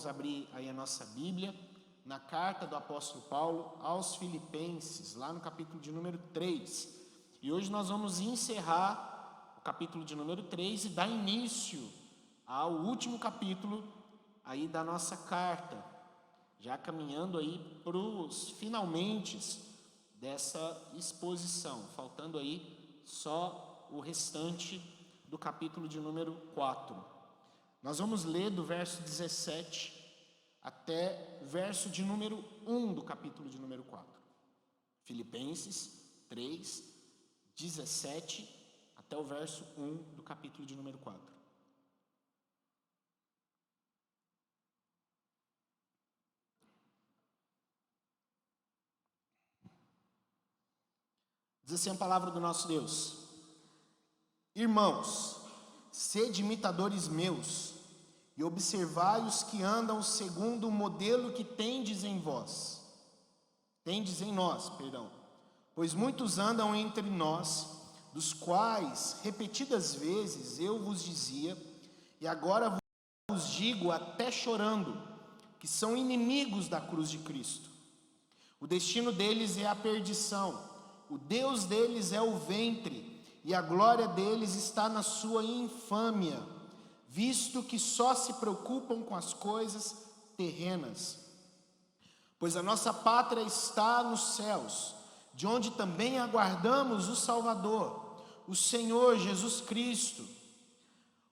Abrir aí a nossa Bíblia na carta do apóstolo Paulo aos Filipenses, lá no capítulo de número 3. E hoje nós vamos encerrar o capítulo de número 3 e dar início ao último capítulo aí da nossa carta, já caminhando aí para os finalmente dessa exposição, faltando aí só o restante do capítulo de número 4. Nós vamos ler do verso 17 até o verso de número 1 do capítulo de número 4. Filipenses 3, 17 até o verso 1 do capítulo de número 4. Diz assim a palavra do nosso Deus: Irmãos, sede imitadores meus, e observai os que andam segundo o modelo que tendes em nós, pois muitos andam entre nós, dos quais repetidas vezes eu vos dizia, e agora vos digo até chorando, que são inimigos da cruz de Cristo. O destino deles é a perdição, o Deus deles é o ventre, e a glória deles está na sua infâmia, visto que só se preocupam com as coisas terrenas. Pois a nossa pátria está nos céus, de onde também aguardamos o Salvador, o Senhor Jesus Cristo,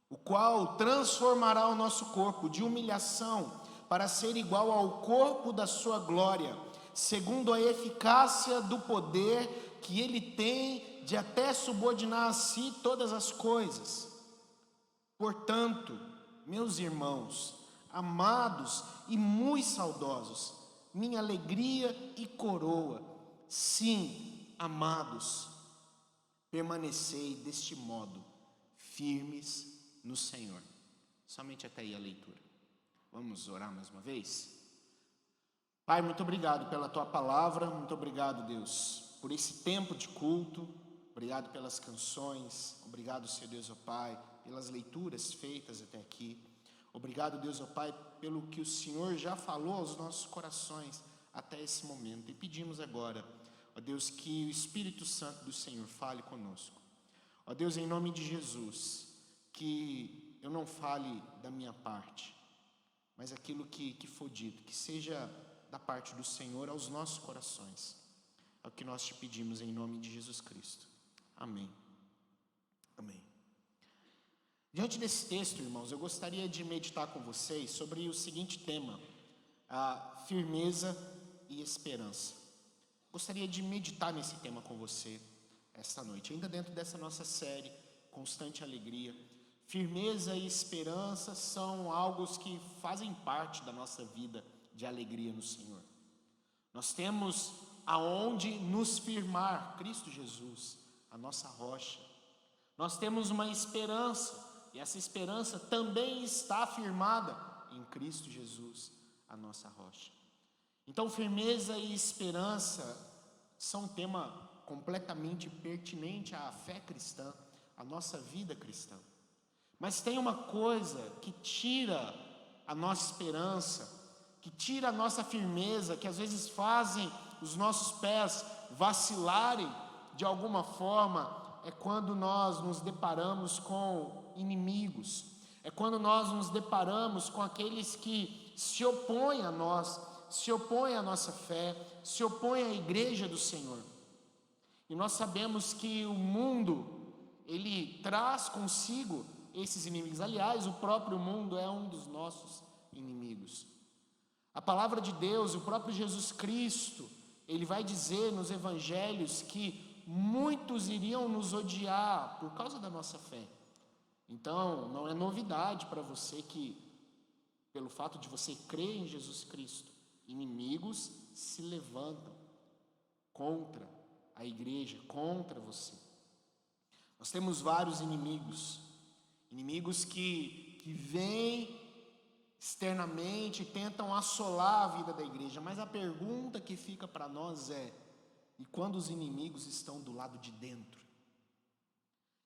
o qual transformará o nosso corpo de humilhação para ser igual ao corpo da sua glória, segundo a eficácia do poder que ele tem de até subordinar a si todas as coisas. Portanto, meus irmãos, amados e muito saudosos, minha alegria e coroa, sim, amados, permanecei deste modo, firmes no Senhor. Somente até aí a leitura. Vamos orar mais uma vez? Pai, muito obrigado pela Tua palavra, muito obrigado, Deus, por esse tempo de culto, obrigado pelas canções, obrigado, Senhor Deus, ó Pai, pelas leituras feitas até aqui. Obrigado, Deus, ó Pai, pelo que o Senhor já falou aos nossos corações até esse momento. E pedimos agora, ó Deus, que o Espírito Santo do Senhor fale conosco. Ó Deus, em nome de Jesus, que eu não fale da minha parte, mas aquilo que for dito, que seja da parte do Senhor aos nossos corações. É o que nós te pedimos em nome de Jesus Cristo. Amém. Amém. Diante desse texto, irmãos, eu gostaria de meditar com vocês sobre o seguinte tema: a firmeza e esperança. Gostaria de meditar nesse tema com você esta noite, ainda dentro dessa nossa série, Constante Alegria. Firmeza e esperança são algo que fazem parte da nossa vida de alegria no Senhor. Nós temos aonde nos firmar, Cristo Jesus, a nossa rocha. Nós temos uma esperança, e essa esperança também está firmada em Cristo Jesus, a nossa rocha. Então, firmeza e esperança são um tema completamente pertinente à fé cristã, à nossa vida cristã. Mas tem uma coisa que tira a nossa esperança, que tira a nossa firmeza, que às vezes fazem os nossos pés vacilarem de alguma forma, é quando nós nos deparamos com inimigos, é quando nós nos deparamos com aqueles que se opõem a nós, se opõem à nossa fé, se opõem à igreja do Senhor. E nós sabemos que o mundo, ele traz consigo esses inimigos. Aliás, o próprio mundo é um dos nossos inimigos. A palavra de Deus, o próprio Jesus Cristo, ele vai dizer nos evangelhos que muitos iriam nos odiar por causa da nossa fé. Então, não é novidade para você que, pelo fato de você crer em Jesus Cristo, inimigos se levantam contra a igreja, contra você. Nós temos vários inimigos que vêm externamente, tentam assolar a vida da igreja, mas a pergunta que fica para nós é: e quando os inimigos estão do lado de dentro?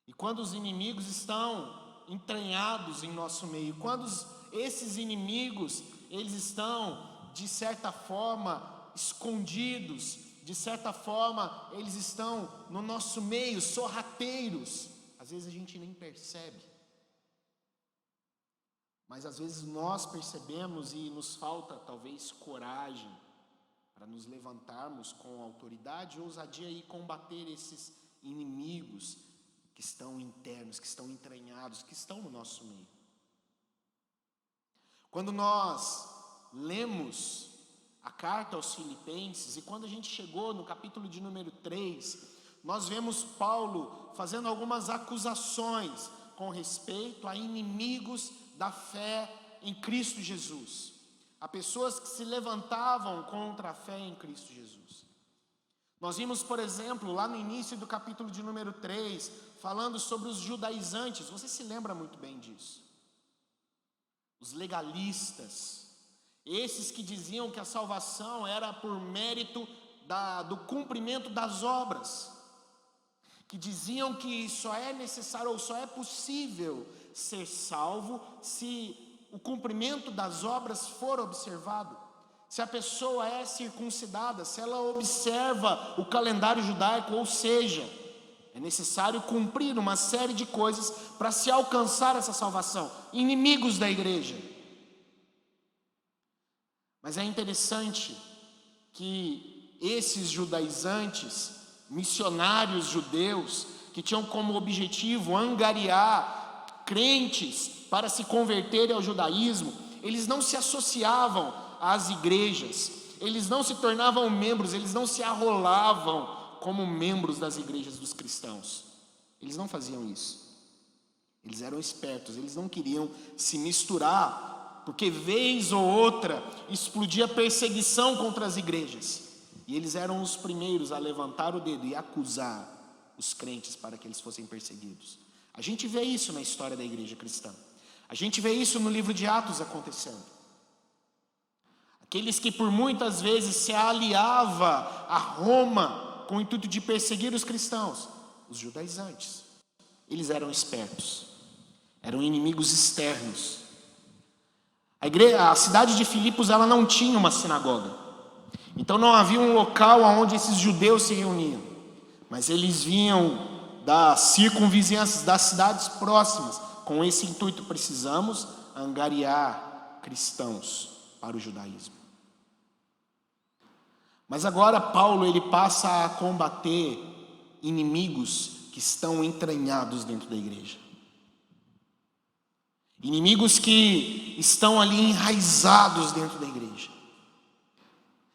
E quando os inimigos estão entranhados em nosso meio? Quando esses inimigos, eles estão, de certa forma, escondidos, de certa forma, eles estão no nosso meio, sorrateiros. Às vezes a gente nem percebe, mas às vezes nós percebemos e nos falta talvez coragem para nos levantarmos com autoridade e ousadia e combater esses inimigos que estão internos, que estão entranhados, que estão no nosso meio. Quando nós lemos a carta aos Filipenses, e quando a gente chegou no capítulo de número 3, nós vemos Paulo fazendo algumas acusações com respeito a inimigos da fé em Cristo Jesus, a pessoas que se levantavam contra a fé em Cristo Jesus. Nós vimos, por exemplo, lá no início do capítulo de número 3, falando sobre os judaizantes. Você se lembra muito bem disso? Os legalistas, esses que diziam que a salvação era por mérito do cumprimento das obras, que diziam que só é necessário ou só é possível ser salvo se o cumprimento das obras for observado, se a pessoa é circuncidada, se ela observa o calendário judaico, ou seja, é necessário cumprir uma série de coisas para se alcançar essa salvação. Inimigos da igreja. Mas é interessante que esses judaizantes, missionários judeus, que tinham como objetivo angariar crentes para se converterem ao judaísmo, eles não se associavam às igrejas, eles não se tornavam membros, eles não se arrolavam como membros das igrejas dos cristãos. Eles não faziam isso. Eles eram espertos, eles não queriam se misturar, porque vez ou outra explodia perseguição contra as igrejas, e eles eram os primeiros a levantar o dedo e acusar os crentes para que eles fossem perseguidos. A gente vê isso na história da igreja cristã, a gente vê isso no livro de Atos acontecendo. Aqueles que por muitas vezes se aliavam a Roma com o intuito de perseguir os cristãos, os judaizantes, eles eram espertos, eram inimigos externos. A cidade de Filipos, ela não tinha uma sinagoga, então não havia um local onde esses judeus se reuniam, mas eles vinham das circunvizinhanças, das cidades próximas, com esse intuito: precisamos angariar cristãos para o judaísmo. Mas agora Paulo, ele passa a combater inimigos que estão entranhados dentro da igreja. Inimigos que estão ali enraizados dentro da igreja.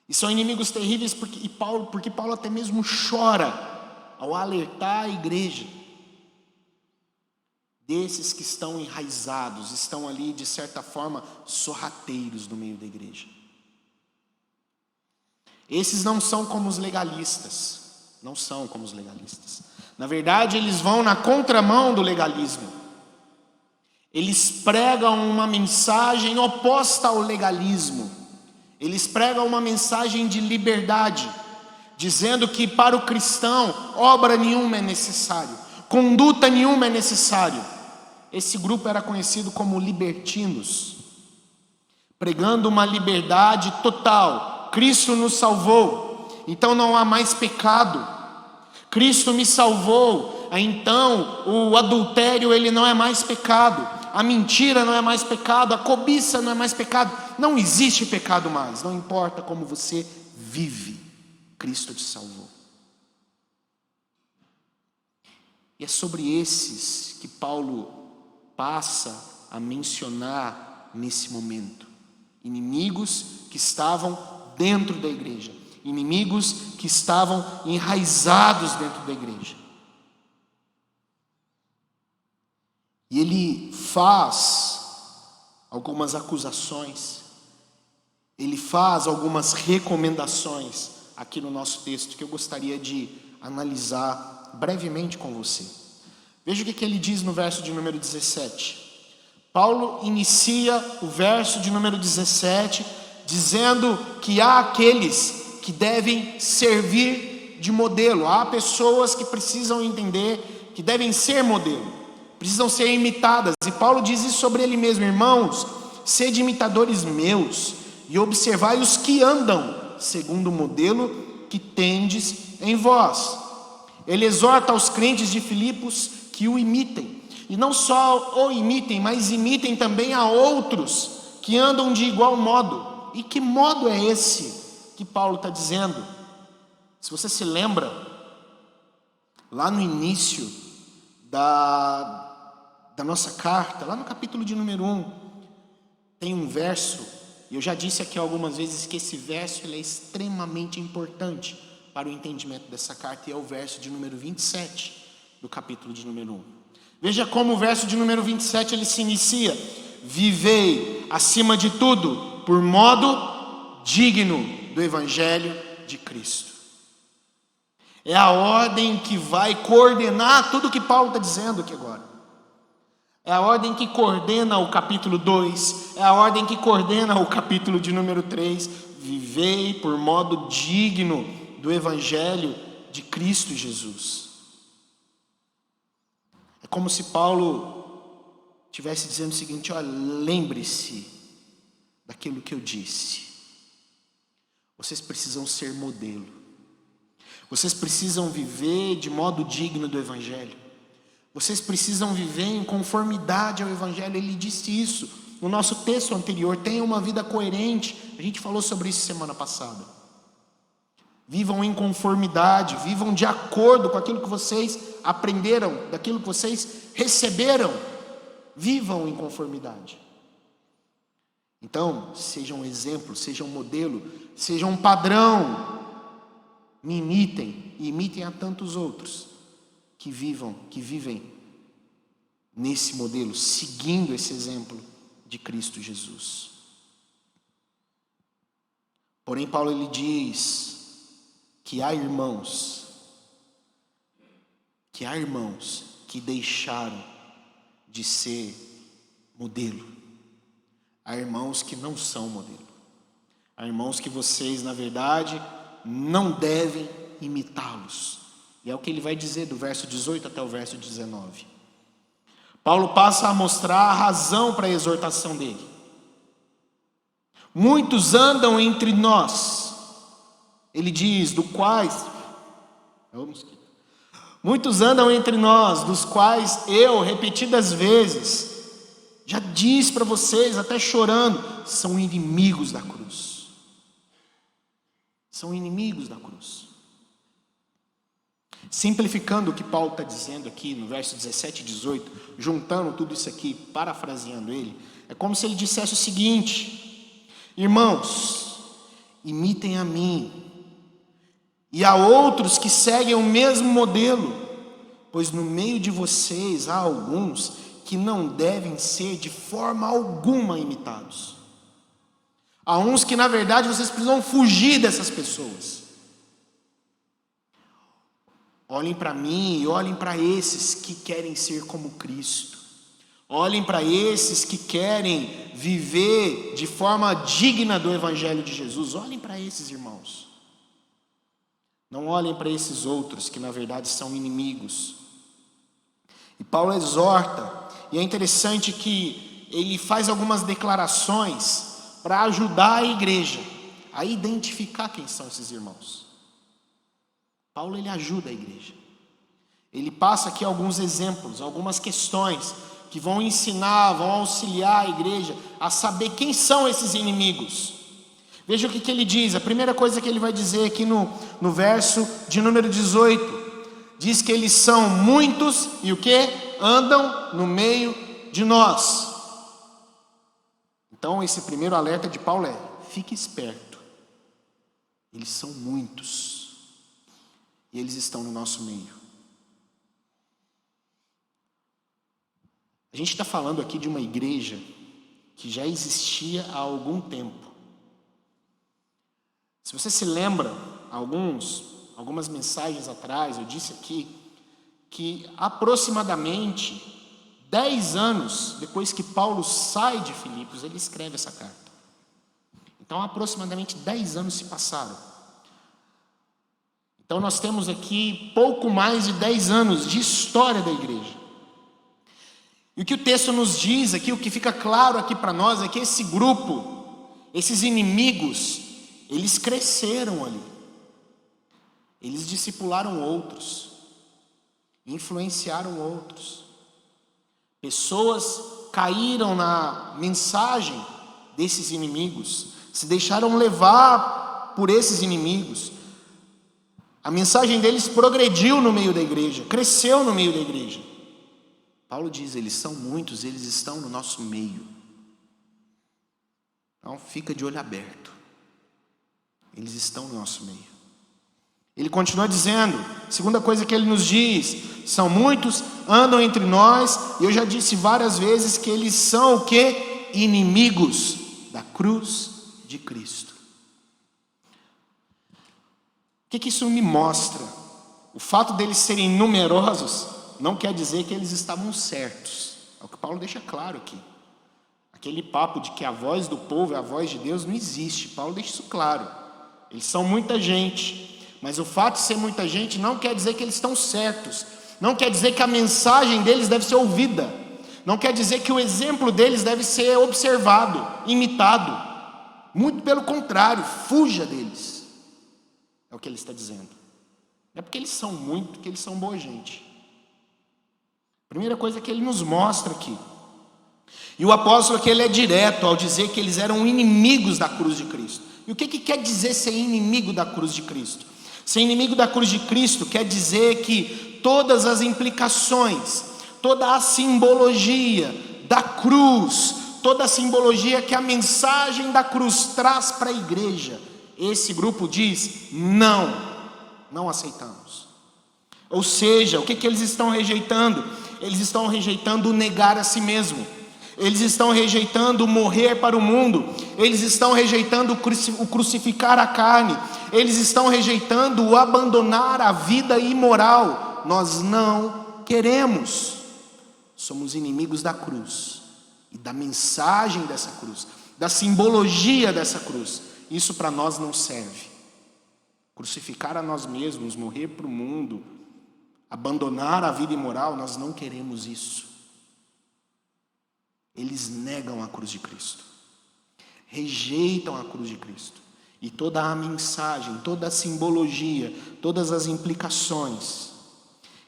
E são inimigos terríveis porque Paulo até mesmo chora ao alertar a igreja desses que estão enraizados, estão ali de certa forma sorrateiros no meio da igreja. Esses não são como os legalistas, não são como os legalistas. Na verdade, eles vão na contramão do legalismo. Eles pregam uma mensagem oposta ao legalismo. Eles pregam uma mensagem de liberdade, dizendo que para o cristão obra nenhuma é necessário, conduta nenhuma é necessário. Esse grupo era conhecido como libertinos, pregando uma liberdade total. Cristo nos salvou, então não há mais pecado. Cristo me salvou, então o adultério ele não é mais pecado, a mentira não é mais pecado, a cobiça não é mais pecado. Não existe pecado mais, não importa como você vive, Cristo te salvou. E é sobre esses que Paulo passa a mencionar nesse momento. Inimigos que estavam dentro da igreja, inimigos que estavam enraizados dentro da igreja. E ele faz algumas acusações, ele faz algumas recomendações aqui no nosso texto que eu gostaria de analisar brevemente com você. Veja o que ele diz no verso de número 17. Paulo inicia o verso de número 17 dizendo que há aqueles que devem servir de modelo. Há pessoas que precisam entender que devem ser modelo, precisam ser imitadas. E Paulo diz isso sobre ele mesmo: irmãos, sede imitadores meus, e observai os que andam segundo o modelo que tendes em vós. Ele exorta aos crentes de Filipos que o imitem, e não só o imitem, mas imitem também a outros que andam de igual modo. E que modo é esse que Paulo está dizendo? Se você se lembra, lá no início da nossa carta, lá no capítulo de número 1, tem um verso, e eu já disse aqui algumas vezes que esse verso ele é extremamente importante para o entendimento dessa carta, e é o verso de número 27 do capítulo de número 1. Veja como o verso de número 27 ele se inicia: vivei acima de tudo por modo digno do evangelho de Cristo. É a ordem que vai coordenar tudo que Paulo está dizendo aqui agora. É a ordem que coordena o capítulo 2, é a ordem que coordena o capítulo de número 3. Vivei por modo digno do evangelho de Cristo Jesus. É como se Paulo estivesse dizendo o seguinte: olha, lembre-se daquilo que eu disse. Vocês precisam ser modelo. Vocês precisam viver de modo digno do evangelho. Vocês precisam viver em conformidade ao evangelho. Ele disse isso no nosso texto anterior. Tenham uma vida coerente. A gente falou sobre isso semana passada. Vivam em conformidade, vivam de acordo com aquilo que vocês aprenderam, daquilo que vocês receberam. Vivam em conformidade. Então, sejam um exemplo, sejam um modelo, sejam um padrão. Me imitem e imitem a tantos outros que vivem nesse modelo, seguindo esse exemplo de Cristo Jesus. Porém, Paulo ele diz que há irmãos que deixaram de ser modelo. Há irmãos que não são modelo. Há irmãos que vocês, na verdade, não devem imitá-los. E é o que ele vai dizer do verso 18 até o verso 19. Paulo passa a mostrar a razão para a exortação dele. Muitos andam entre nós, ele diz, muitos andam entre nós, dos quais eu, repetidas vezes, já disse para vocês, até chorando, são inimigos da cruz. São inimigos da cruz. Simplificando o que Paulo está dizendo aqui no verso 17 e 18, juntando tudo isso aqui, parafraseando ele, é como se ele dissesse o seguinte: irmãos, imitem a mim e a outros que seguem o mesmo modelo, pois no meio de vocês há alguns que não devem ser de forma alguma imitados. Há uns que na verdade vocês precisam fugir dessas pessoas. Olhem para mim e olhem para esses que querem ser como Cristo. Olhem para esses que querem viver de forma digna do evangelho de Jesus. Olhem para esses irmãos. Não olhem para esses outros que na verdade são inimigos. E Paulo exorta, e é interessante que ele faz algumas declarações para ajudar a igreja a identificar quem são esses irmãos. Paulo ele ajuda a igreja. Ele passa aqui alguns exemplos, algumas questões que vão ensinar, vão auxiliar a igreja a saber quem são esses inimigos. Veja o que ele diz. A primeira coisa que ele vai dizer aqui no verso de número 18, diz que eles são muitos e o que? Andam no meio de nós. Então esse primeiro alerta de Paulo é: fique esperto. Eles são muitos e eles estão no nosso meio. A gente está falando aqui de uma igreja que já existia há algum tempo. Se você se lembra, algumas mensagens atrás, eu disse aqui que aproximadamente 10 anos depois que Paulo sai de Filipos, ele escreve essa carta. Então aproximadamente 10 anos se passaram. Então nós temos aqui pouco mais de 10 anos de história da igreja. E o que o texto nos diz aqui, o que fica claro aqui para nós, é que esse grupo, esses inimigos, eles cresceram ali. Eles discipularam outros, influenciaram outros. Pessoas caíram na mensagem desses inimigos, se deixaram levar por esses inimigos. A mensagem deles progrediu no meio da igreja, cresceu no meio da igreja. Paulo diz, eles são muitos, eles estão no nosso meio. Então fica de olho aberto. Eles estão no nosso meio. Ele continua dizendo, segunda coisa que ele nos diz, são muitos, andam entre nós, e eu já disse várias vezes que eles são o quê? Inimigos da cruz de Cristo. O que isso me mostra? O fato deles serem numerosos não quer dizer que eles estavam certos. É o que Paulo deixa claro aqui. Aquele papo de que a voz do povo é a voz de Deus não existe. Paulo deixa isso claro. Eles são muita gente, mas o fato de ser muita gente não quer dizer que eles estão certos. Não quer dizer que a mensagem deles deve ser ouvida. Não quer dizer que o exemplo deles deve ser observado, imitado. Muito pelo contrário, fuja deles. É o que ele está dizendo. Não é porque eles são muito, que eles são boa gente. Primeira coisa que ele nos mostra aqui. E o apóstolo aqui, ele é direto ao dizer que eles eram inimigos da cruz de Cristo. E o que quer dizer ser inimigo da cruz de Cristo? Ser inimigo da cruz de Cristo quer dizer que todas as implicações, toda a simbologia da cruz, toda a simbologia que a mensagem da cruz traz para a igreja, esse grupo diz, não aceitamos. Ou seja, o que eles estão rejeitando? Eles estão rejeitando o negar a si mesmo. Eles estão rejeitando o morrer para o mundo. Eles estão rejeitando o crucificar a carne. Eles estão rejeitando o abandonar a vida imoral. Nós não queremos. Somos inimigos da cruz e da mensagem dessa cruz, da simbologia dessa cruz. Isso para nós não serve. Crucificar a nós mesmos, morrer para o mundo, abandonar a vida imoral, nós não queremos isso. Eles negam a cruz de Cristo, rejeitam a cruz de Cristo, e toda a mensagem, toda a simbologia, todas as implicações.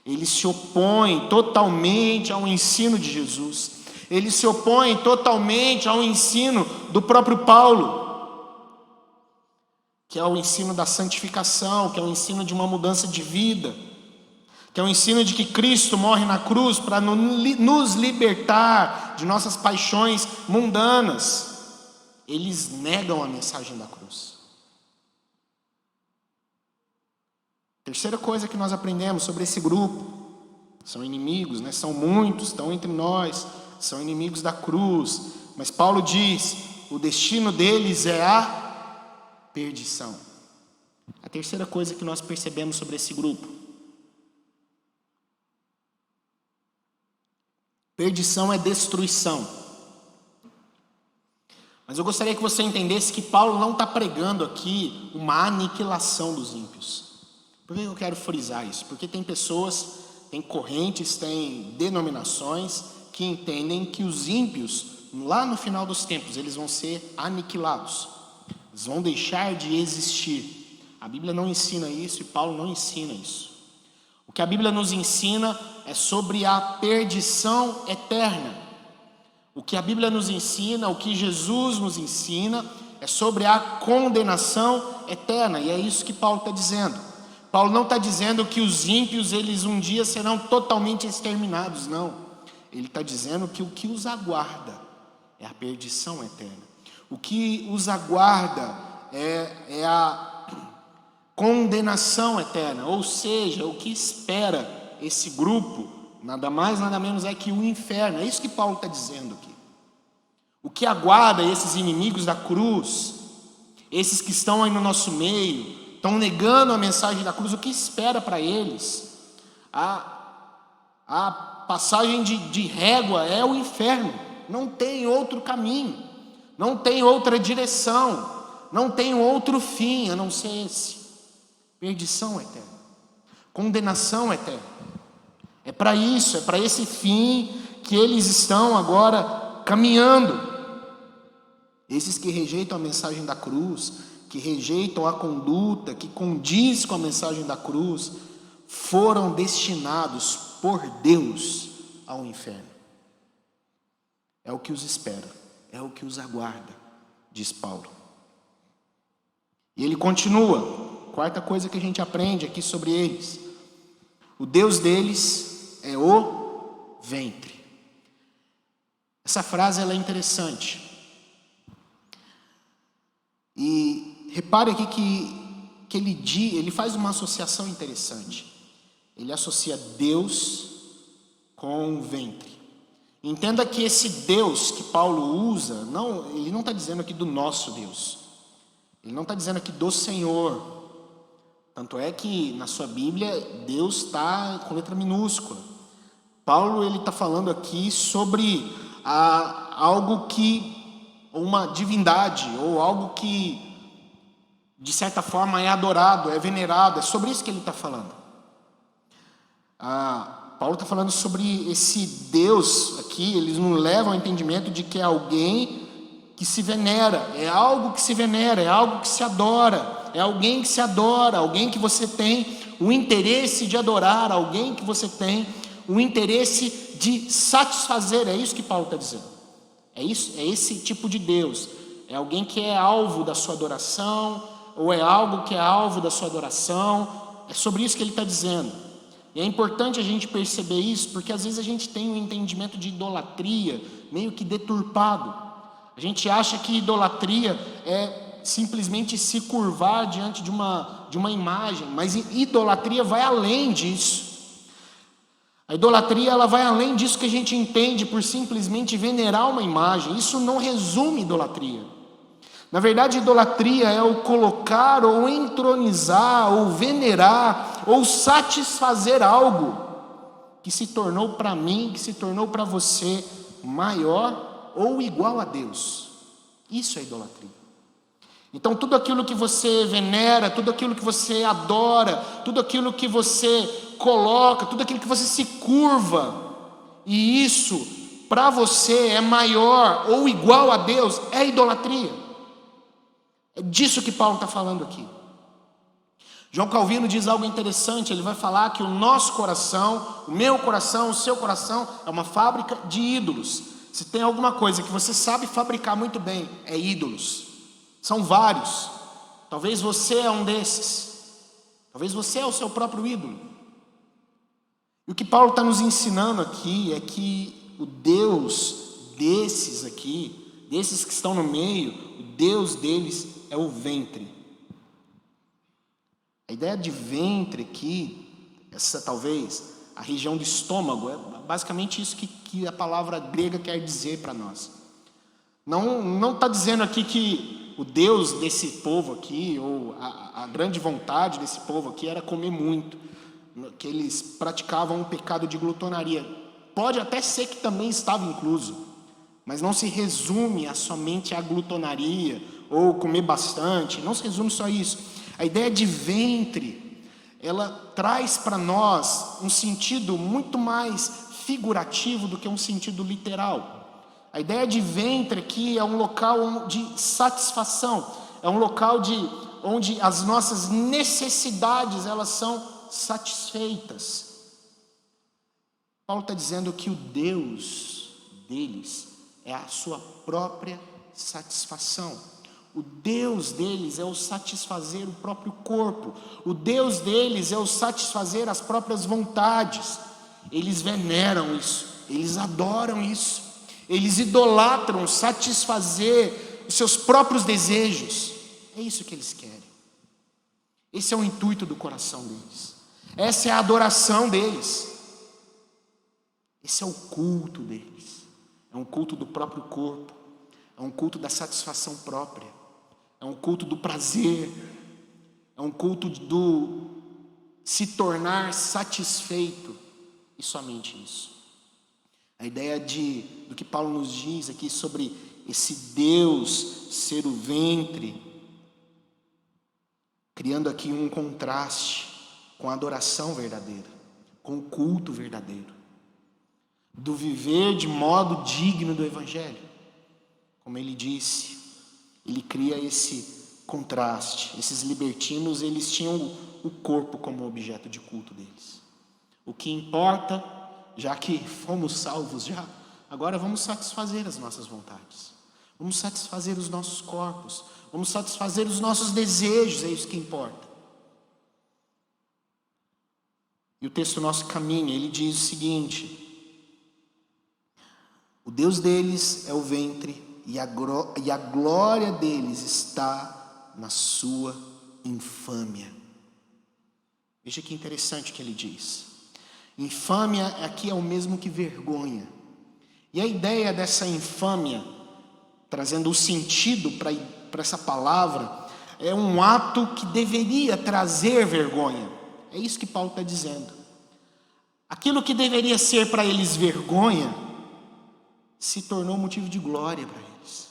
Eles se opõem totalmente ao ensino de Jesus, eles se opõem totalmente ao ensino do próprio Paulo, que é o ensino da santificação, que é o ensino de uma mudança de vida, que é o ensino de que Cristo morre na cruz para nos libertar de nossas paixões mundanas. Eles negam a mensagem da cruz. Terceira coisa que nós aprendemos sobre esse grupo, são inimigos, né? São muitos, estão entre nós, são inimigos da cruz, mas Paulo diz, o destino deles é a perdição. A terceira coisa que nós percebemos sobre esse grupo, perdição é destruição. Mas eu gostaria que você entendesse que Paulo não está pregando aqui uma aniquilação dos ímpios. Por que eu quero frisar isso? Porque tem pessoas, tem correntes, tem denominações que entendem que os ímpios, lá no final dos tempos, eles vão ser aniquilados. Eles vão deixar de existir. A Bíblia não ensina isso e Paulo não ensina isso. O que a Bíblia nos ensina é sobre a perdição eterna. O que a Bíblia nos ensina, o que Jesus nos ensina, é sobre a condenação eterna. E é isso que Paulo está dizendo. Paulo não está dizendo que os ímpios, eles um dia serão totalmente exterminados, não. Ele está dizendo que o que os aguarda é a perdição eterna. O que os aguarda é a condenação eterna, ou seja, o que espera esse grupo, nada mais, nada menos é que o inferno. É isso que Paulo está dizendo aqui. O que aguarda esses inimigos da cruz, esses que estão aí no nosso meio, estão negando a mensagem da cruz, o que espera para eles? A passagem de régua é o inferno. Não tem outro caminho, não tem outra direção, não tem outro fim a não ser esse. Perdição eterna, condenação eterna. É para isso, é para esse fim que eles estão agora caminhando. Esses que rejeitam a mensagem da cruz, que rejeitam a conduta que condiz com a mensagem da cruz, foram destinados por Deus ao inferno. É o que os espera, é o que os aguarda, diz Paulo. E ele continua, quarta coisa que a gente aprende aqui sobre eles: o Deus deles é o ventre. Essa frase ela é interessante. E repare aqui que ele faz uma associação interessante. Ele associa Deus com o ventre. Entenda que esse Deus que Paulo usa, ele não está dizendo aqui do nosso Deus. Ele não está dizendo aqui do Senhor. Tanto é que na sua Bíblia Deus está com letra minúscula. Paulo ele está falando aqui sobre algo que, uma divindade, ou algo que de certa forma é adorado, é venerado. É sobre isso que ele está falando. Paulo está falando sobre esse Deus aqui. Eles nos levam ao entendimento de que é alguém que se venera, é algo que se venera, é algo que se adora, é alguém que se adora, alguém que você tem o interesse de adorar, alguém que você tem o interesse de satisfazer. É isso que Paulo está dizendo. É esse tipo de Deus. É alguém que é alvo da sua adoração, ou é algo que é alvo da sua adoração. É sobre isso que ele está dizendo. E é importante a gente perceber isso, porque às vezes a gente tem um entendimento de idolatria meio que deturpado. A gente acha que idolatria é simplesmente se curvar diante de uma imagem, mas idolatria vai além disso. A idolatria ela vai além disso que a gente entende por simplesmente venerar uma imagem. Isso não resume idolatria. Na verdade, idolatria é o colocar ou entronizar ou venerar ou satisfazer algo que se tornou para mim, que se tornou para você maior ou igual a Deus. Isso é idolatria. Então tudo aquilo que você venera, tudo aquilo que você adora, tudo aquilo que você coloca, tudo aquilo que você se curva, e isso para você é maior ou igual a Deus, é idolatria. É disso que Paulo está falando aqui. João Calvino diz algo interessante. Ele vai falar que o nosso coração, o meu coração, o seu coração é uma fábrica de ídolos. Se tem alguma coisa que você sabe fabricar muito bem, é ídolos. São vários. Talvez você é um desses. Talvez você é o seu próprio ídolo. E o que Paulo está nos ensinando aqui é que o Deus desses aqui, desses que estão no meio, o Deus deles é o ventre. A ideia de ventre aqui, essa talvez a região do estômago, é basicamente isso que a palavra grega quer dizer para nós. Não está dizendo aqui que o Deus desse povo aqui, ou a grande vontade desse povo aqui era comer muito, que eles praticavam um pecado de glutonaria. Pode até ser que também estava incluso, mas não se resume somente a glutonaria ou comer bastante, não se resume só a isso. A ideia de ventre, ela traz para nós um sentido muito mais figurativo do que um sentido literal. A ideia de ventre aqui é um local de satisfação, é um local onde as nossas necessidades elas são satisfeitas. Paulo está dizendo que o Deus deles é a sua própria satisfação. O Deus deles é o satisfazer o próprio corpo. O Deus deles é o satisfazer as próprias vontades. Eles veneram isso, eles adoram isso, eles idolatram satisfazer os seus próprios desejos. É isso que eles querem. Esse é o intuito do coração deles. Essa é a adoração deles. Esse é o culto deles. É um culto do próprio corpo. É um culto da satisfação própria. É um culto do prazer. É um culto do se tornar satisfeito. E somente isso. A ideia do que Paulo nos diz aqui sobre esse Deus ser o ventre, criando aqui um contraste com a adoração verdadeira, com o culto verdadeiro. do viver de modo digno do Evangelho. Como ele disse, ele cria esse contraste. Esses libertinos, eles tinham o corpo como objeto de culto deles. O que importa, já que fomos salvos já, agora vamos satisfazer as nossas vontades. Vamos satisfazer os nossos corpos. Vamos satisfazer os nossos desejos, é isso que importa. E o texto nosso caminha, ele diz o seguinte: o Deus deles é o ventre, e a glória deles está na sua infâmia. Veja que interessante o que ele diz. Infâmia aqui é o mesmo que vergonha. E a ideia dessa infâmia, trazendo o sentido para essa palavra, é um ato que deveria trazer vergonha. É isso que Paulo está dizendo. Aquilo que deveria ser para eles vergonha, se tornou motivo de glória para eles.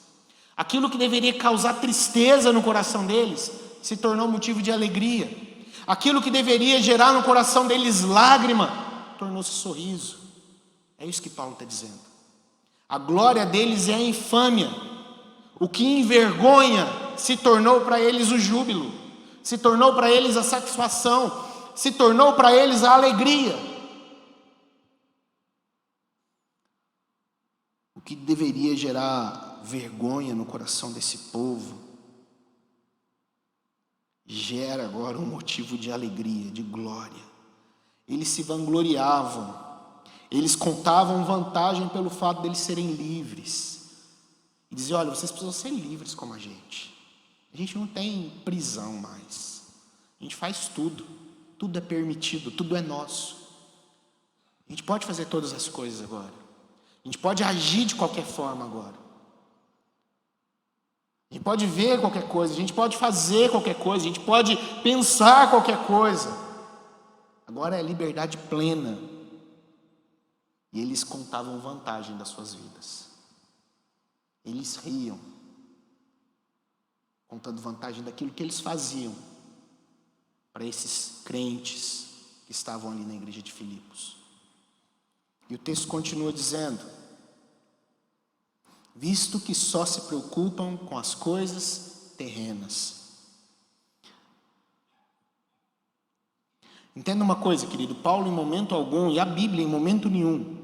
Aquilo que deveria causar tristeza no coração deles, se tornou motivo de alegria. Aquilo que deveria gerar no coração deles lágrima, tornou-se sorriso. É isso que Paulo está dizendo. A glória deles é a infâmia. O que envergonha se tornou para eles o júbilo, se tornou para eles a satisfação, se tornou para eles a alegria. O que deveria gerar vergonha no coração desse povo, gera agora um motivo de alegria, de glória. Eles se vangloriavam, eles contavam vantagem pelo fato deles serem livres. E diziam: olha, vocês precisam ser livres como a gente. A gente não tem prisão mais. A gente faz tudo. Tudo é permitido, tudo é nosso. A gente pode fazer todas as coisas agora. A gente pode agir de qualquer forma agora. A gente pode ver qualquer coisa, a gente pode fazer qualquer coisa, a gente pode pensar qualquer coisa. Agora é liberdade plena. E eles contavam vantagem das suas vidas. Eles riam, contando vantagem daquilo que eles faziam para esses crentes que estavam ali na igreja de Filipos. E o texto continua dizendo: visto que só se preocupam com as coisas terrenas. Entenda uma coisa, querido, Paulo em momento algum, e a Bíblia em momento nenhum,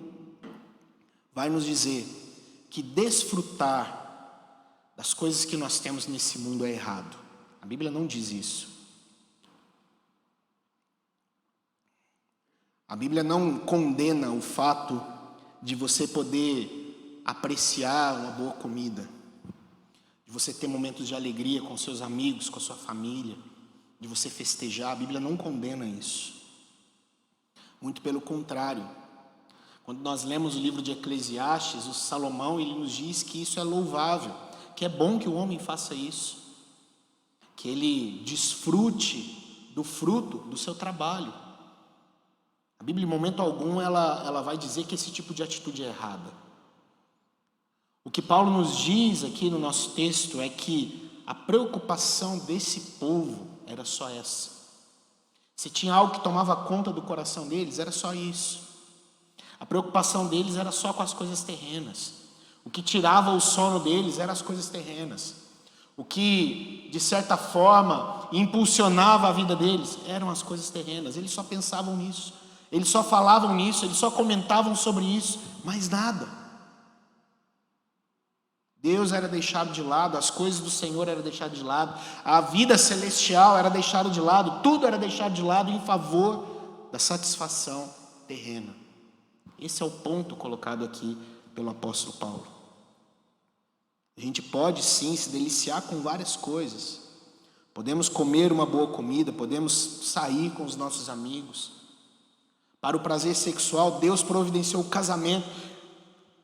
vai nos dizer que desfrutar das coisas que nós temos nesse mundo é errado. A Bíblia não diz isso. A Bíblia não condena o fato de você poder apreciar uma boa comida, de você ter momentos de alegria com seus amigos, com a sua família, de você festejar. A Bíblia não condena isso. Muito pelo contrário. Quando nós lemos o livro de Eclesiastes, o Salomão, ele nos diz que isso é louvável, que é bom que o homem faça isso, que ele desfrute do fruto do seu trabalho. A Bíblia, em momento algum, ela vai dizer que esse tipo de atitude é errada. O que Paulo nos diz aqui no nosso texto é que a preocupação desse povo era só essa. Se tinha algo que tomava conta do coração deles, era só isso. A preocupação deles era só com as coisas terrenas. O que tirava o sono deles eram as coisas terrenas. O que, de certa forma, impulsionava a vida deles eram as coisas terrenas. Eles só pensavam nisso. Eles só falavam nisso, eles só comentavam sobre isso, mais nada. Deus era deixado de lado, as coisas do Senhor eram deixadas de lado, a vida celestial era deixada de lado, tudo era deixado de lado em favor da satisfação terrena. Esse é o ponto colocado aqui pelo apóstolo Paulo. A gente pode sim se deliciar com várias coisas. Podemos comer uma boa comida, podemos sair com os nossos amigos. Para o prazer sexual, Deus providenciou o casamento.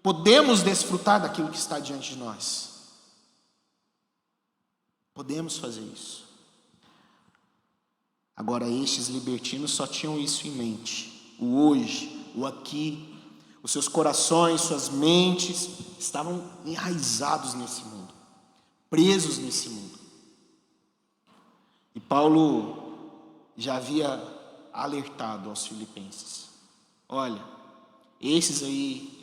Podemos desfrutar daquilo que está diante de nós. Podemos fazer isso. Agora, estes libertinos só tinham isso em mente. O hoje, o aqui. Os seus corações, suas mentes estavam enraizados nesse mundo, presos nesse mundo. E Paulo já havia alertado aos filipenses: olha, Esses aí,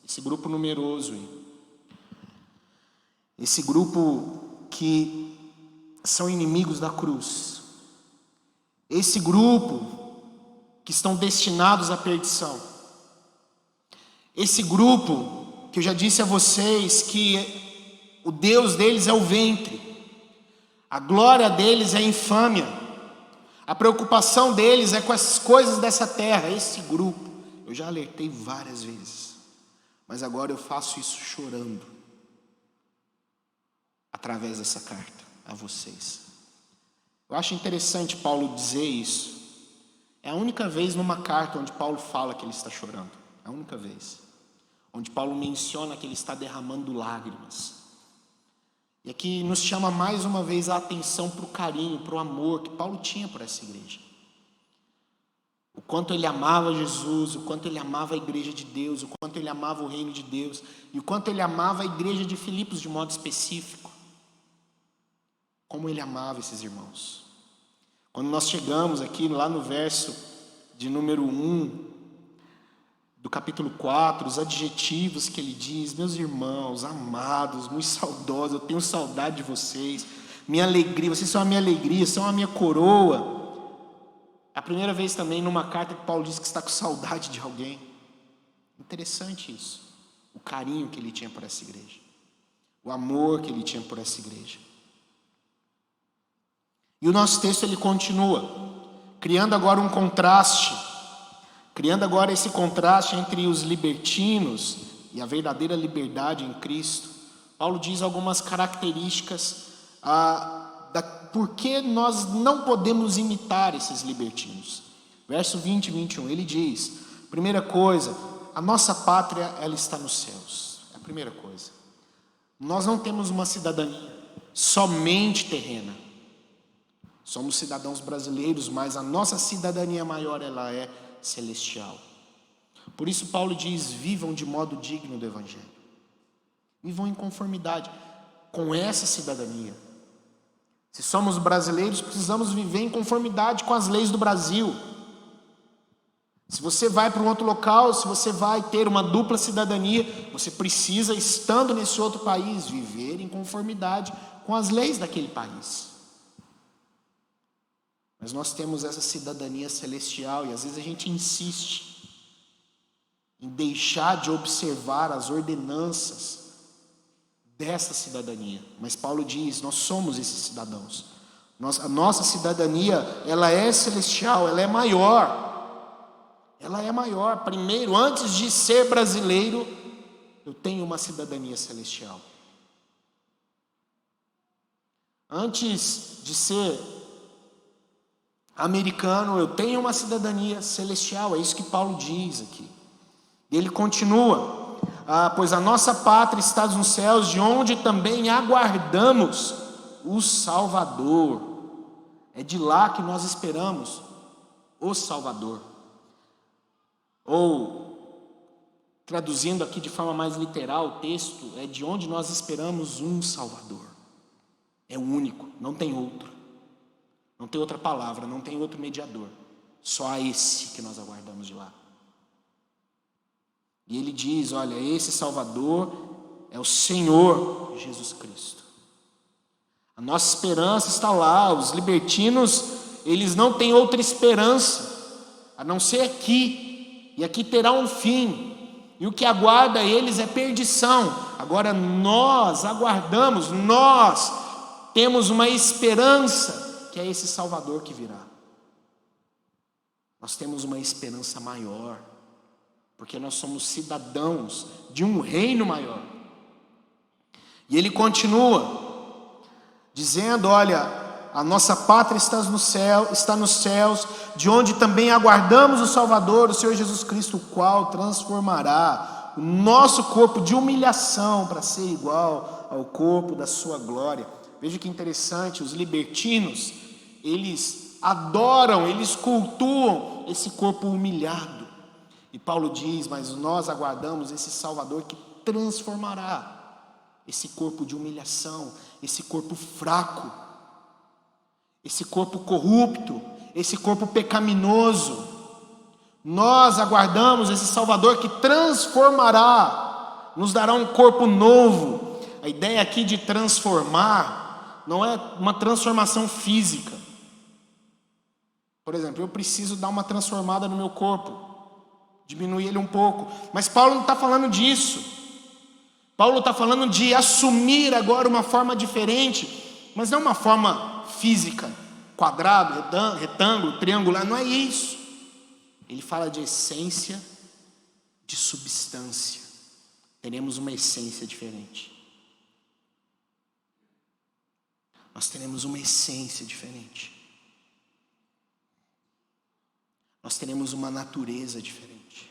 esse grupo numeroso aí, esse grupo que são inimigos da cruz, esse grupo que estão destinados à perdição, esse grupo que eu já disse a vocês que o Deus deles é o ventre, a glória deles é a infâmia, a preocupação deles é com as coisas dessa terra. Esse grupo, eu já alertei várias vezes, mas agora eu faço isso chorando, através dessa carta a vocês. Eu acho interessante Paulo dizer isso. É a única vez numa carta onde Paulo fala que ele está chorando. É a única vez onde Paulo menciona que ele está derramando lágrimas. E aqui nos chama mais uma vez a atenção para o carinho, para o amor que Paulo tinha por essa igreja. O quanto ele amava Jesus, o quanto ele amava a igreja de Deus, o quanto ele amava o reino de Deus, e o quanto ele amava a igreja de Filipos de modo específico. Como ele amava esses irmãos. Quando nós chegamos aqui lá no verso de número 1, do capítulo 4, os adjetivos que ele diz: meus irmãos, amados, muito saudosos, eu tenho saudade de vocês, minha alegria, vocês são a minha alegria, são a minha coroa. É a primeira vez também numa carta que Paulo diz que está com saudade de alguém. Interessante isso, o carinho que ele tinha por essa igreja, o amor que ele tinha por essa igreja. E o nosso texto ele continua, criando agora um contraste, criando agora esse contraste entre os libertinos e a verdadeira liberdade em Cristo. Paulo diz algumas características por que nós não podemos imitar esses libertinos. Verso 20 e 21, ele diz, primeira coisa, a nossa pátria ela está nos céus. É a primeira coisa. Nós não temos uma cidadania somente terrena. Somos cidadãos brasileiros, mas a nossa cidadania maior ela é celestial. Por isso Paulo diz: vivam de modo digno do evangelho. Vivam em conformidade com essa cidadania. Se somos brasileiros, precisamos viver em conformidade com as leis do Brasil. Se você vai para um outro local, se você vai ter uma dupla cidadania, você precisa, estando nesse outro país, viver em conformidade com as leis daquele país. Mas nós temos essa cidadania celestial e às vezes a gente insiste em deixar de observar as ordenanças dessa cidadania. Mas Paulo diz, nós somos esses cidadãos. A nossa cidadania, ela é celestial, ela é maior. Ela é maior. Primeiro, antes de ser brasileiro, eu tenho uma cidadania celestial. Antes de ser americano, eu tenho uma cidadania celestial. É isso que Paulo diz aqui. Ele continua: pois a nossa pátria está nos céus, de onde também aguardamos o Salvador. É de lá que nós esperamos o Salvador. Ou, traduzindo aqui de forma mais literal o texto, é de onde nós esperamos um Salvador. É o único, não tem outro. Não tem outra palavra, não tem outro mediador. Só há esse que nós aguardamos de lá. E ele diz, olha, esse Salvador é o Senhor Jesus Cristo. A nossa esperança está lá. Os libertinos, eles não têm outra esperança a não ser aqui. E aqui terá um fim. E o que aguarda eles é perdição. Agora nós aguardamos, nós temos uma esperança, que é esse Salvador que virá. Nós temos uma esperança maior, porque nós somos cidadãos de um reino maior. E ele continua dizendo, olha, a nossa pátria está nos céus, de onde também aguardamos o Salvador, o Senhor Jesus Cristo, o qual transformará o nosso corpo de humilhação para ser igual ao corpo da sua glória. Veja que interessante, os libertinos, eles adoram, eles cultuam esse corpo humilhado. E Paulo diz, mas nós aguardamos esse Salvador que transformará esse corpo de humilhação, esse corpo fraco, esse corpo corrupto, esse corpo pecaminoso, Nós aguardamos esse Salvador que transformará, nos dará um corpo novo. A ideia aqui de transformar não é uma transformação física. Por exemplo, eu preciso dar uma transformada no meu corpo, diminuir ele um pouco. Mas Paulo não está falando disso. Paulo está falando de assumir agora uma forma diferente, mas não uma forma física, quadrado, retângulo, triangular, não é isso. Ele fala de essência, de substância. Teremos uma essência diferente. Nós teremos uma essência diferente. Nós teremos uma natureza diferente.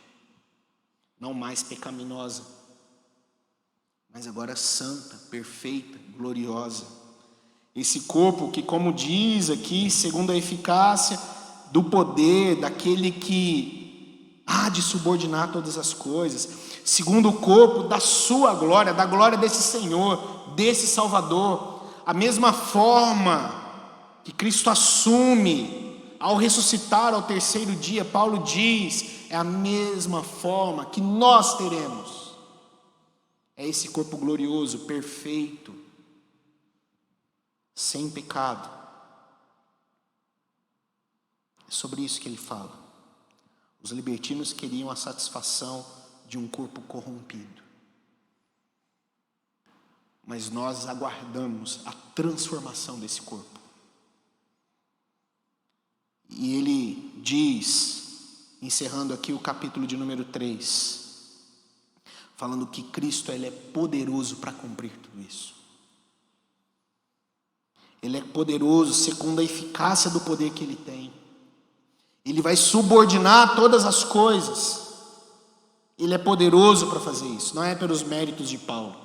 Não mais pecaminosa, mas agora santa, perfeita, gloriosa. Esse corpo que, como diz aqui, segundo a eficácia do poder daquele que há de subordinar todas as coisas, segundo o corpo da sua glória, da glória desse Senhor, desse Salvador, a mesma forma que Cristo assume ao ressuscitar ao terceiro dia, Paulo diz, é a mesma forma que nós teremos. É esse corpo glorioso, perfeito, sem pecado. É sobre isso que ele fala. Os libertinos queriam a satisfação de um corpo corrompido. Mas nós aguardamos a transformação desse corpo. E ele diz, encerrando aqui o capítulo de número 3, falando que Cristo ele é poderoso para cumprir tudo isso. Ele é poderoso segundo a eficácia do poder que ele tem. Ele vai subordinar todas as coisas. Ele é poderoso para fazer isso. Não é pelos méritos de Paulo,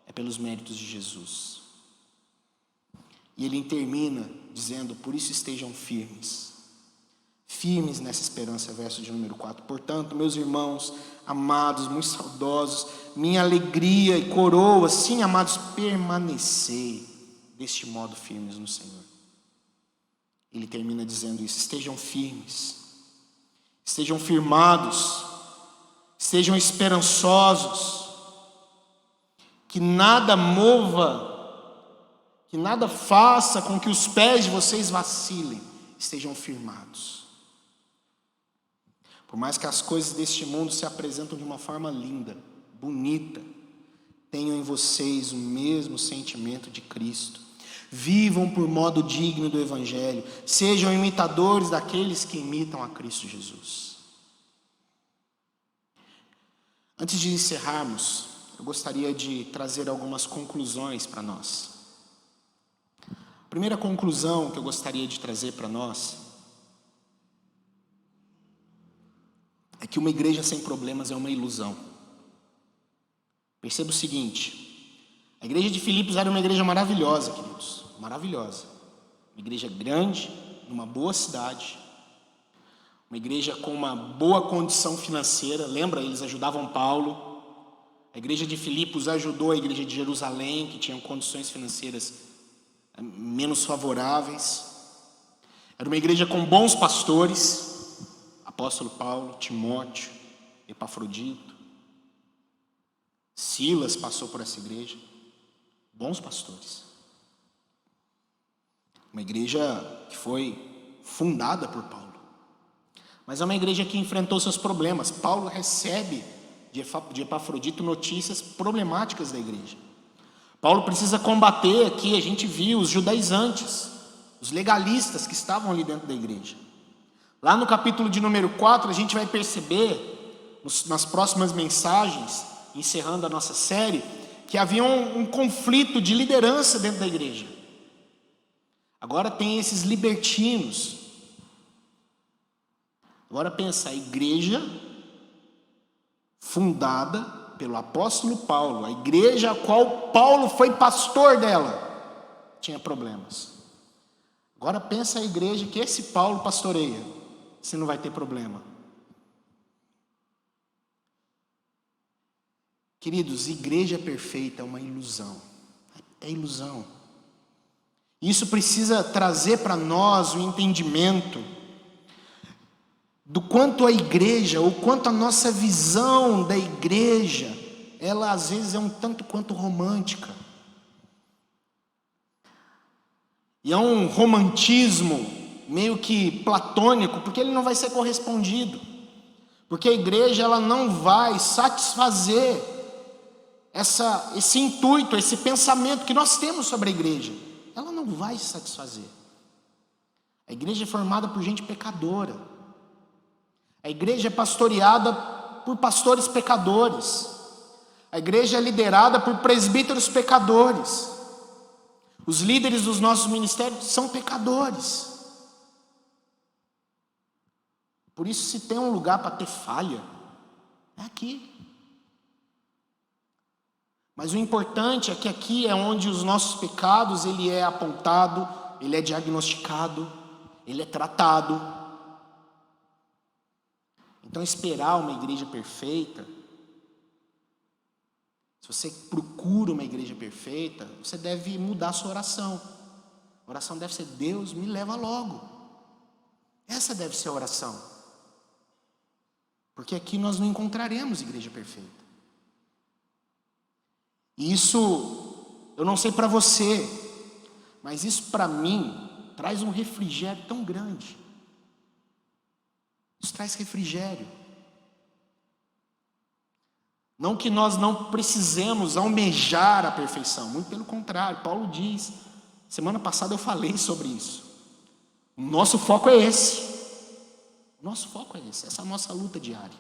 é pelos méritos de Jesus. E ele termina dizendo, por isso estejam firmes. Firmes nessa esperança, verso de número 4. Portanto, meus irmãos, amados, muito saudosos, minha alegria e coroa, sim, amados, permanecei deste modo firmes no Senhor. Ele termina dizendo isso, estejam firmes, estejam firmados, estejam esperançosos, que nada mova, que nada faça com que os pés de vocês vacilem, estejam firmados. Por mais que as coisas deste mundo se apresentam de uma forma linda, bonita, tenham em vocês o mesmo sentimento de Cristo. Vivam por modo digno do Evangelho. Sejam imitadores daqueles que imitam a Cristo Jesus. Antes de encerrarmos, eu gostaria de trazer algumas conclusões para nós. A primeira conclusão que eu gostaria de trazer para nós é que uma igreja sem problemas é uma ilusão. Perceba o seguinte, a igreja de Filipos era uma igreja maravilhosa, queridos, maravilhosa. Uma igreja grande, numa boa cidade, uma igreja com uma boa condição financeira, lembra? Eles ajudavam Paulo. A igreja de Filipos ajudou a igreja de Jerusalém, que tinham condições financeiras menos favoráveis. Era uma igreja com bons pastores, apóstolo Paulo, Timóteo, Epafrodito, Silas passou por essa igreja, bons pastores. Uma igreja que foi fundada por Paulo, mas é uma igreja que enfrentou seus problemas. Paulo recebe de Epafrodito notícias problemáticas da igreja. Paulo precisa combater aqui, a gente viu os judaizantes, os legalistas que estavam ali dentro da igreja. Lá no capítulo de número 4, a gente vai perceber, nas próximas mensagens, encerrando a nossa série, que havia um conflito de liderança dentro da igreja. Agora tem esses libertinos. Agora pensa, a igreja fundada pelo apóstolo Paulo, a igreja a qual Paulo foi pastor dela, tinha problemas. Agora pensa a igreja que esse Paulo pastoreia, se não vai ter problema. Queridos, igreja perfeita é uma ilusão. É ilusão. Isso precisa trazer para nós o entendimento do quanto a igreja, ou quanto a nossa visão da igreja, ela às vezes é um tanto quanto romântica. E é um romantismo meio que platônico, porque ele não vai ser correspondido. Porque a igreja ela não vai satisfazer esse intuito, esse pensamento que nós temos sobre a igreja. Ela não vai se satisfazer. A igreja é formada por gente pecadora. A igreja é pastoreada por pastores pecadores. A igreja é liderada por presbíteros pecadores. Os líderes dos nossos ministérios são pecadores. Por isso, se tem um lugar para ter falha, é aqui. Mas o importante é que aqui é onde os nossos pecados, ele é apontado, ele é diagnosticado, ele é tratado. Então, esperar uma igreja perfeita, se você procura uma igreja perfeita, você deve mudar a sua oração. A oração deve ser: Deus, me leva logo. Essa deve ser a oração. Porque aqui nós não encontraremos igreja perfeita. E isso, eu não sei para você, mas isso para mim traz um refrigério tão grande. Isso traz refrigério. Não que nós não precisemos almejar a perfeição, muito pelo contrário. Paulo diz, semana passada eu falei sobre isso. O nosso foco é esse. O nosso foco é esse, essa é a nossa luta diária.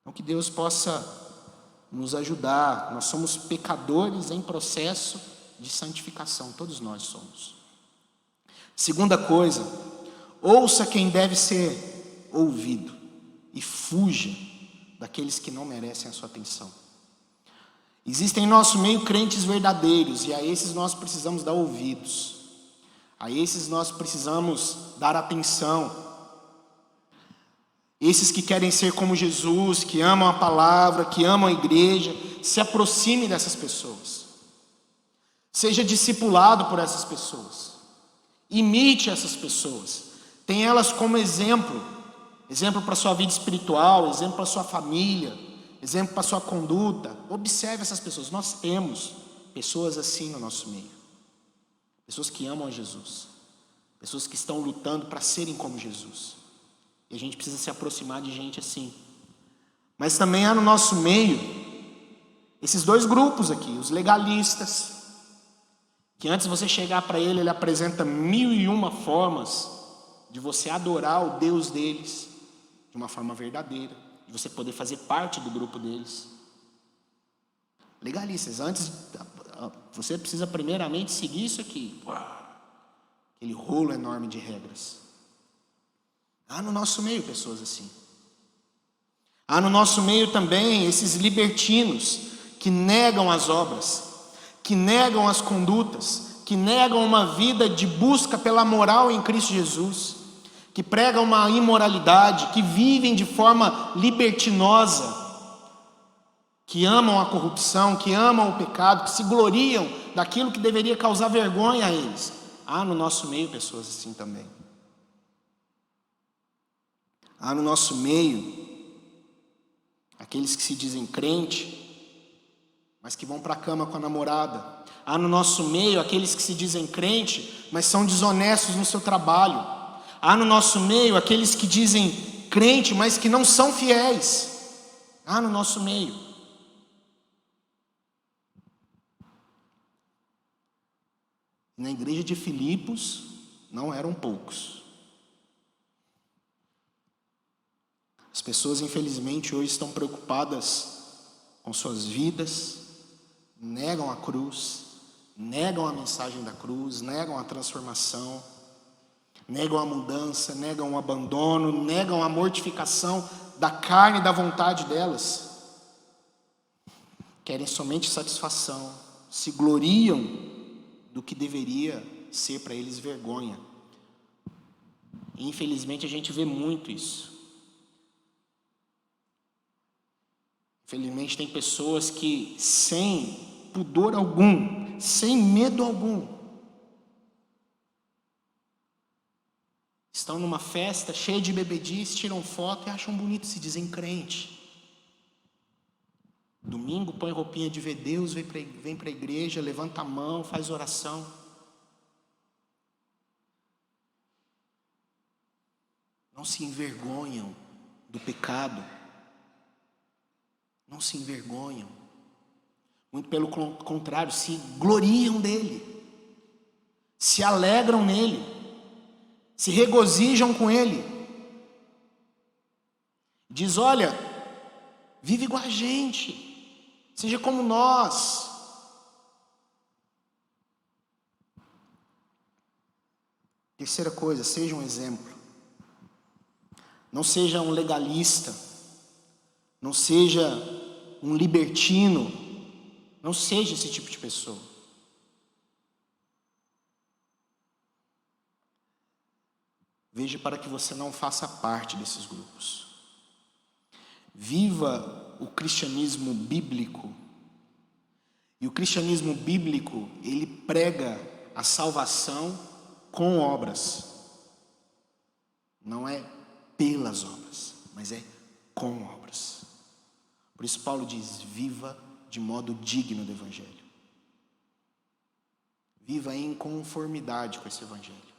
Então que Deus possa nos ajudar. Nós somos pecadores em processo de santificação, todos nós somos. Segunda coisa, ouça quem deve ser ouvido e fuja daqueles que não merecem a sua atenção. Existem em nosso meio crentes verdadeiros, e a esses nós precisamos dar ouvidos, a esses nós precisamos dar atenção. Esses que querem ser como Jesus, que amam a palavra, que amam a igreja, se aproxime dessas pessoas. Seja discipulado por essas pessoas. Imite essas pessoas. Tenha elas como exemplo. Exemplo para a sua vida espiritual, exemplo para a sua família, exemplo para a sua conduta. Observe essas pessoas. Nós temos pessoas assim no nosso meio. Pessoas que amam a Jesus. Pessoas que estão lutando para serem como Jesus. E a gente precisa se aproximar de gente assim. Mas também há no nosso meio esses dois grupos aqui, os legalistas, que antes de você chegar para ele apresenta 1001 formas de você adorar o Deus deles de uma forma verdadeira, de você poder fazer parte do grupo deles. Legalistas, antes você precisa primeiramente seguir isso aqui, aquele rolo enorme de regras. Há no nosso meio pessoas assim. Há no nosso meio também esses libertinos que negam as obras, que negam as condutas, que negam uma vida de busca pela moral em Cristo Jesus, que pregam uma imoralidade, que vivem de forma libertinosa, que amam a corrupção, que amam o pecado, que se gloriam daquilo que deveria causar vergonha a eles. Há no nosso meio pessoas assim também. Há no nosso meio aqueles que se dizem crente, mas que vão para a cama com a namorada. Há no nosso meio aqueles que se dizem crente, mas são desonestos no seu trabalho. Há no nosso meio aqueles que dizem crente, mas que não são fiéis. Há no nosso meio. Na igreja de Filipos não eram poucos. As pessoas, infelizmente, hoje estão preocupadas com suas vidas, negam a cruz, negam a mensagem da cruz, negam a transformação, negam a mudança, negam o abandono, negam a mortificação da carne e da vontade delas. Querem somente satisfação, se gloriam do que deveria ser para eles vergonha. E, infelizmente, a gente vê muito isso. Infelizmente tem pessoas que sem pudor algum, sem medo algum, estão numa festa cheia de bebedice, tiram foto e acham bonito, se dizem crente. Domingo põe roupinha de ver Deus, vem para a igreja, levanta a mão, faz oração. Não se envergonham do pecado. Não se envergonham. Muito pelo contrário, se gloriam dele. Se alegram nele. Se regozijam com ele. Diz, olha, vive igual a gente. Seja como nós. Terceira coisa, seja um exemplo. Não seja um legalista. Não seja um libertino. Não seja esse tipo de pessoa. Veja para que você não faça parte desses grupos. Viva o cristianismo bíblico. E o cristianismo bíblico, ele prega a salvação com obras. Não é pelas obras, mas é com obras. Por isso Paulo diz, viva de modo digno do evangelho. Viva em conformidade com esse evangelho.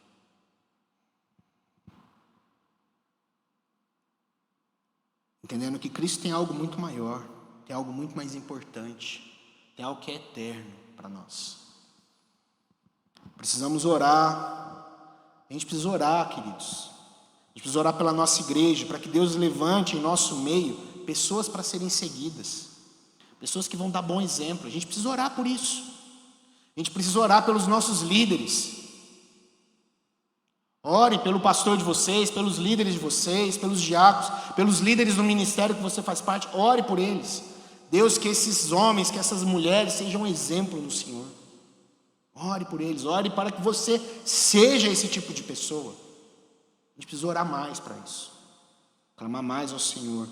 Entendendo que Cristo tem algo muito maior, tem algo muito mais importante, tem algo que é eterno para nós. Precisamos orar, a gente precisa orar, queridos. A gente precisa orar pela nossa igreja, para que Deus levante em nosso meio pessoas para serem seguidas, pessoas que vão dar bom exemplo. A gente precisa orar por isso. A gente precisa orar pelos nossos líderes. Ore pelo pastor de vocês, pelos líderes de vocês, pelos diáconos, pelos líderes do ministério que você faz parte. Ore por eles. Deus, que esses homens, que essas mulheres sejam um exemplo no Senhor. Ore por eles, ore para que você seja esse tipo de pessoa. A gente precisa orar mais para isso. Clamar mais ao Senhor.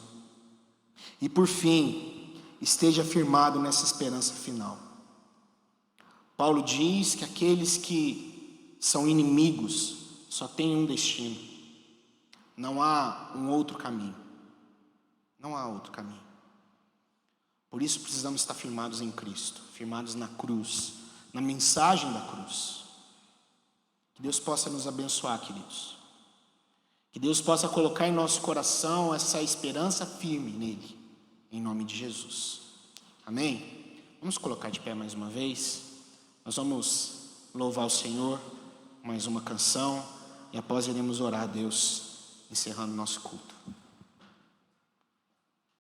E por fim, esteja firmado nessa esperança final. Paulo diz que aqueles que são inimigos só têm um destino. Não há um outro caminho. Não há outro caminho. Por isso precisamos estar firmados em Cristo, firmados na cruz, na mensagem da cruz. Que Deus possa nos abençoar, queridos. Que Deus possa colocar em nosso coração essa esperança firme nele, em nome de Jesus. Amém? Vamos colocar de pé mais uma vez. Nós vamos louvar o Senhor, mais uma canção, e após iremos orar a Deus, encerrando nosso culto.